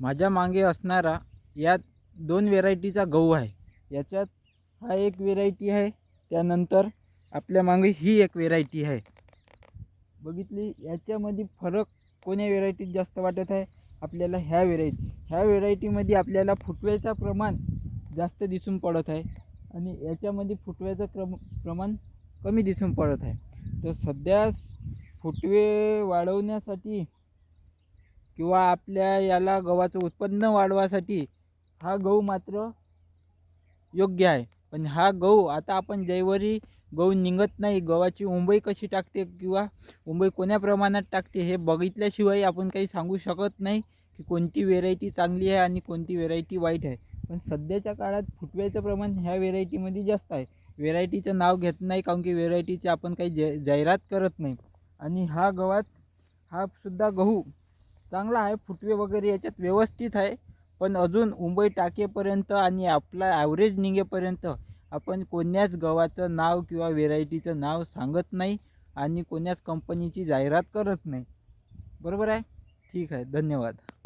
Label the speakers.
Speaker 1: माझ्या मागे असणारा या दोन व्हेरायटीचा गहू आहे। याच्यात हा एक व्हेरायटी आहे, त्यानंतर आपल्या मागे ही एक व्हेरायटी आहे। बघितली याच्यामध्ये फरक कोण्या व्हेरायटीत जास्त वाटत आहे आपल्याला? ह्या व्हेरायटीमध्ये आपल्याला फुटव्याचं प्रमाण जास्त दिसून पडत आहे आणि याच्यामध्ये फुटव्याचं प्रमाण कमी दिसून पडत आहे। तर सध्या फुटवे वाढवण्यासाठी किंवा आपल्या याला गव्हाचं उत्पन्न वाढवासाठी हा गहू मात्र योग्य आहे। पण हा गहू आता आपण ज्यावेळी गहू निघत नाही, गव्हाची उंबई कशी टाकते किंवा उंबई कोण्या प्रमाणात टाकते हे बघितल्याशिवाय आपण काही सांगू शकत नाही की कोणती व्हेरायटी चांगली आहे आणि कोणती व्हेरायटी वाईट आहे। पण सध्याच्या काळात फुटव्याचं प्रमाण ह्या व्हेरायटीमध्ये जास्त आहे। व्हेरायटीचं नाव घेत नाही कारण की व्हेरायटीची आपण काही जाहिरात करत नाही। आणि हा सुद्धा गहू चांगला आहे, फुटवे वगैरे याच्यात व्यवस्थित आहे। पण अजून उंबई टाकेपर्यंत आणि आपला ॲव्हरेज निघेपर्यंत आपण कोण्याच गव्हाचं नाव किंवा व्हेरायटीचं नाव सांगत नाही आणि कोण्याच कंपनीची जाहिरात करत नाही। बरोबर आहे? ठीक आहे, धन्यवाद।